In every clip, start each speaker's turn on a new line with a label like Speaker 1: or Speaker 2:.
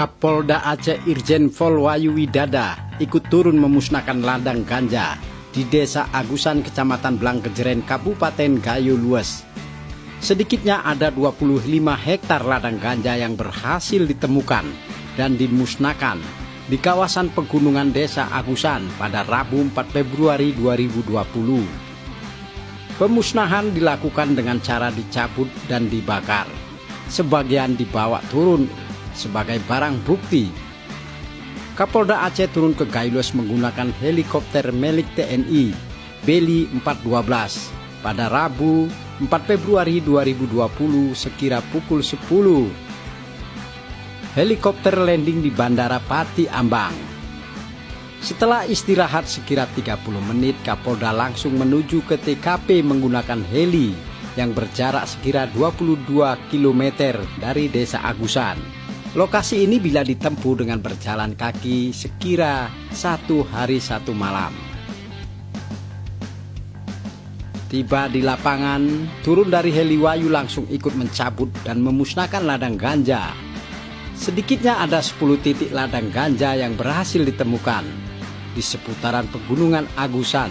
Speaker 1: Kapolda Aceh Irjen Pol Wahyu Widada ikut turun memusnahkan ladang ganja di Desa Agusan, Kecamatan Blangkejeren, Kabupaten Gayo Lues. Sedikitnya ada 25 hektar ladang ganja yang berhasil ditemukan dan dimusnahkan di kawasan pegunungan Desa Agusan pada Rabu 4 Februari 2020. Pemusnahan dilakukan dengan cara dicabut dan dibakar. Sebagian dibawa turun sebagai barang bukti. Kapolda Aceh turun ke Gayo Lues menggunakan helikopter milik TNI Beli 412 pada Rabu 4 Februari 2020 sekira pukul 10. Helikopter landing di Bandara Pati Ambang. Setelah istirahat sekira 30 menit, Kapolda langsung menuju ke TKP menggunakan heli yang berjarak sekira 22 km dari Desa Agusan. Lokasi ini bila ditempuh dengan berjalan kaki sekira 1 hari 1 malam. Tiba di lapangan, turun dari heli Wahyu langsung ikut mencabut dan memusnahkan ladang ganja. Sedikitnya ada 10 titik ladang ganja yang berhasil ditemukan di seputaran pegunungan Agusan,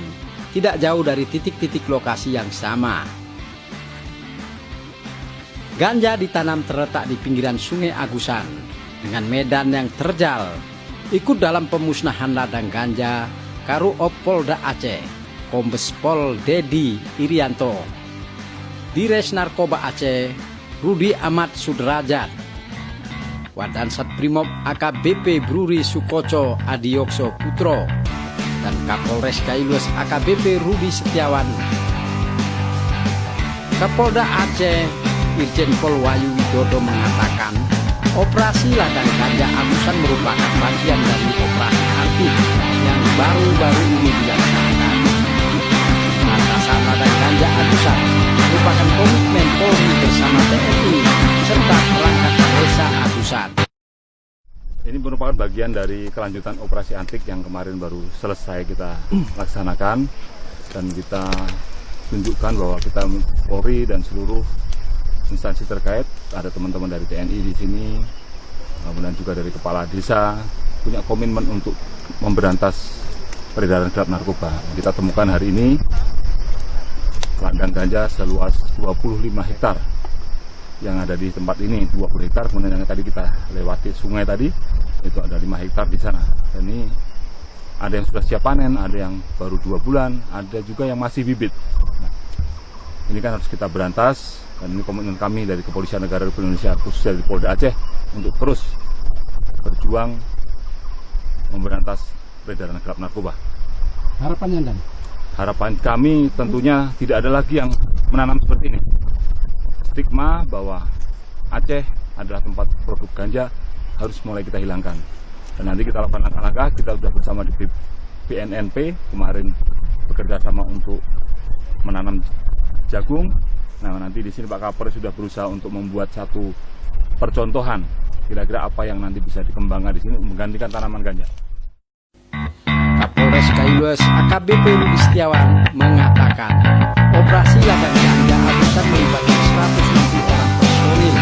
Speaker 1: tidak jauh dari titik-titik lokasi yang sama. Ganja ditanam terletak di pinggiran Sungai Agusan dengan medan yang terjal. Ikut dalam pemusnahan ladang ganja Karuop Polda Aceh, Kombes Pol Dedi Irianto, Dires Narkoba Aceh Rudi Ahmad Sudrajat, Wadansat Brimob AKBP Bruri Sukoco Adiokso Putro, dan Kapolres Gayo Lues AKBP Rudi Setiawan. Kapolda Aceh Irjen Pol Wahyu Widada mengatakan operasi ladang ganja Agusan merupakan bagian dari operasi anti yang baru-baru ini dilaksanakan. Penanganan ladang ganja Agusan merupakan komitmen Polri bersama TNI serta perangkat Desa Agusan.
Speaker 2: Ini merupakan bagian dari kelanjutan operasi antik yang kemarin baru selesai kita laksanakan, dan kita tunjukkan bahwa kita Polri dan seluruh instansi terkait, ada teman-teman dari TNI di sini, kemudian juga dari kepala desa, punya komitmen untuk memberantas peredaran gelap narkoba. Kita temukan hari ini ladang ganja seluas 25 hektar yang ada di tempat ini, 20 hektar, kemudian yang tadi kita lewati sungai tadi, itu ada 5 hektar di sana. Dan ini ada yang sudah siap panen, ada yang baru 2 bulan, ada juga yang masih bibit. Nah, ini kan harus kita berantas. Dan ini komitmen kami dari Kepolisian Negara Republik Indonesia, khususnya dari Polda Aceh, untuk terus berjuang memberantas peredaran gelap narkoba.
Speaker 1: Harapannya, Dan?
Speaker 2: Harapan kami tentunya tidak ada lagi yang menanam seperti ini. Stigma bahwa Aceh adalah tempat produk ganja harus mulai kita hilangkan. Dan nanti kita lakukan langkah-langkah, kita sudah bersama di BNNP kemarin bekerja sama untuk menanam jagung. Nah, nanti di sini Pak Kapolres sudah berusaha untuk membuat satu percontohan kira-kira apa yang nanti bisa dikembangkan di sini menggantikan tanaman ganja.
Speaker 1: Kapolres Gayo Lues AKBP Rudi Setiawan mengatakan operasi ladang ganja Agusan melibatkan 160 orang personil,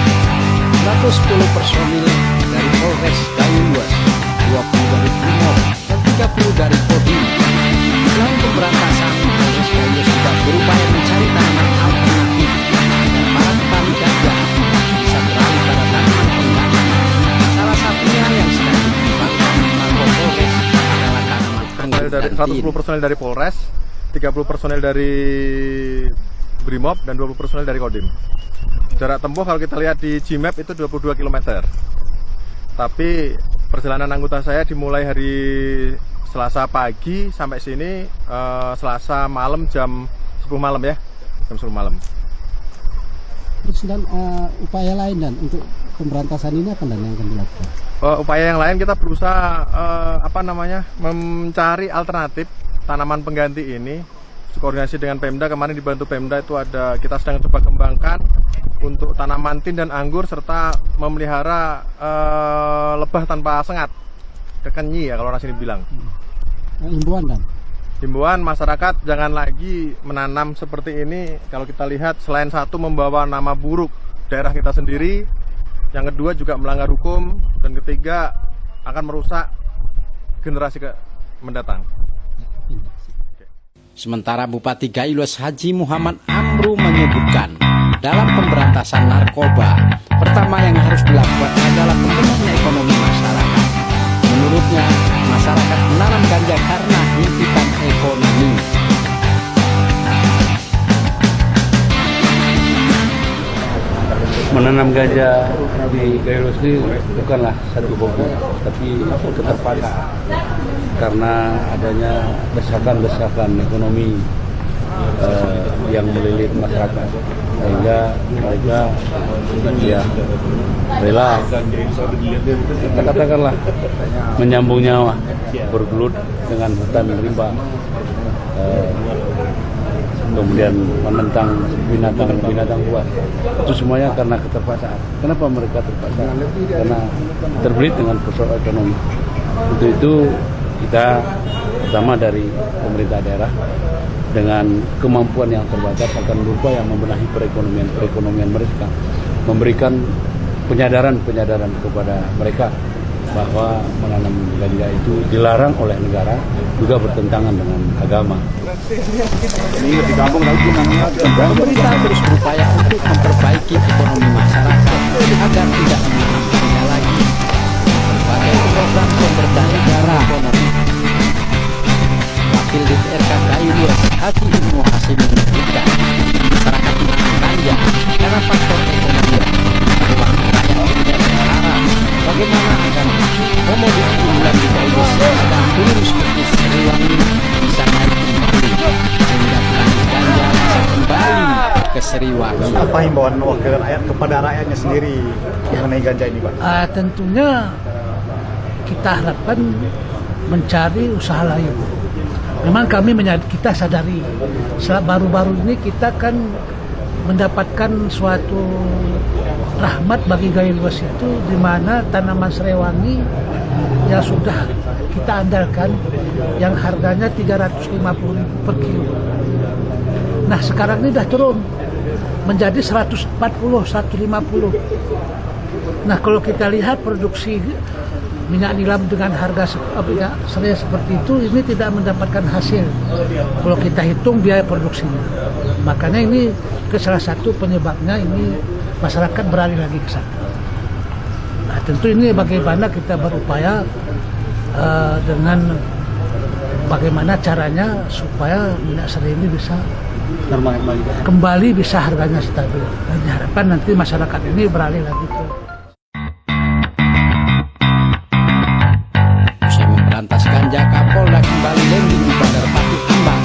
Speaker 1: 110 personil dari Polres Gayo Lues, 20 dari Brimob, dan 30 dari Kodim. Selain pemberantasan, Polres Gayo Lues juga berupaya mencari tanaman alternatif agar para petani ganja bisa beralih pada tanaman pengganti. Salah satunya yang sedang dikembangkan di Polres adalah tanaman anggur dan tin.
Speaker 3: 110 personel dari Polres, 30 personel dari Brimob, dan 20 personel dari Kodim. Jarak tempuh kalau kita lihat di Gmap itu 22 km. Tapi perjalanan anggota saya dimulai hari Selasa pagi sampai sini Selasa malam jam 10 malam ya. Jam 10 malam.
Speaker 4: Terus dan upaya lain dan untuk pemberantasan ini apa dan yang akan dilakukan?
Speaker 3: Upaya yang lain kita berusaha mencari alternatif tanaman pengganti ini. Koordinasi dengan Pemda, kemarin dibantu Pemda itu kita sedang coba kembangkan untuk tanaman tin dan anggur serta memelihara lebah tanpa sengat, kekenyi ya kalau orang sini bilang.
Speaker 4: Himbauan dan?
Speaker 3: Himbauan masyarakat jangan lagi menanam seperti ini. Kalau kita lihat selain satu membawa nama buruk daerah kita sendiri, yang kedua juga melanggar hukum, dan ketiga akan merusak generasi mendatang.
Speaker 1: Sementara Bupati Gayo Lues Haji Muhammad Amru menyebutkan, dalam pemberantasan narkoba, pertama yang harus dilakukan adalah pembenahnya ekonomi masyarakat. Menurutnya, masyarakat menanam ganja karena himpitan ekonomi.
Speaker 5: Menanam ganja di Gayo Lues ini bukanlah satu hobi, tapi keterpaksaan karena adanya desakan-desakan ekonomi yang melilit masyarakat, sehingga mereka ya rela, kita katakanlah, menyambung nyawa, bergelut dengan hutan rimba, kemudian menentang binatang buas. Itu semuanya karena keterpaksaan. Kenapa mereka terpaksa? Karena terbelit dengan persoalan ekonomi. Untuk itu kita pertama dari pemerintah daerah dengan kemampuan yang terbatas akan berupaya membenahi perekonomian mereka, memberikan penyadaran kepada mereka bahwa menanam ganja itu dilarang oleh negara, juga bertentangan dengan agama.
Speaker 1: Pemerintah terus berupaya untuk memperbaiki ekonomi masyarakat agar tidak menanam ganja lagi. Berbagai program pemberdayaan negara ekonomi. Wakil DPRK Gayo Lues Haji Ibnu Hasim menyebutkan, masyarakat menanam ganja karena faktor ekonomi. Ruang rakyat tidak berharap bagaimana agar komoditi unggulan di Gayo Lues yang sedang turun seperti Seriwangi bisa naik kembali, sehingga petani ganja bisa kembali ke Seriwangi.
Speaker 6: Apa himbauan wakil rakyat kepada rakyatnya sendiri mengenai ganja ini, Pak?
Speaker 7: Tentunya kita harapkan mencari usaha lain. Memang kita sadari, baru-baru ini kita kan mendapatkan suatu rahmat bagi Gayo Lues itu, di mana tanaman Seriwangi yang sudah kita andalkan, yang harganya 350.000 per kilo. Nah sekarang ini sudah turun menjadi 140, 150. Nah kalau kita lihat produksi minyak nilam dengan harga seperti itu, ini tidak mendapatkan hasil kalau kita hitung biaya produksinya. Makanya ini salah satu penyebabnya ini masyarakat beralih lagi ke sana. Nah tentu ini bagaimana kita berupaya dengan bagaimana caranya supaya minyak seri ini bisa kembali, bisa harganya stabil. Dan diharapkan nanti masyarakat ini beralih lagi ke
Speaker 1: Lantas ganja, Kapolda kembali landing di Bandar Pati Ambang.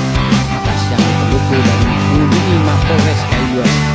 Speaker 1: Atas yang Telugu dan mengunjungi Mapolres Gayo Lues.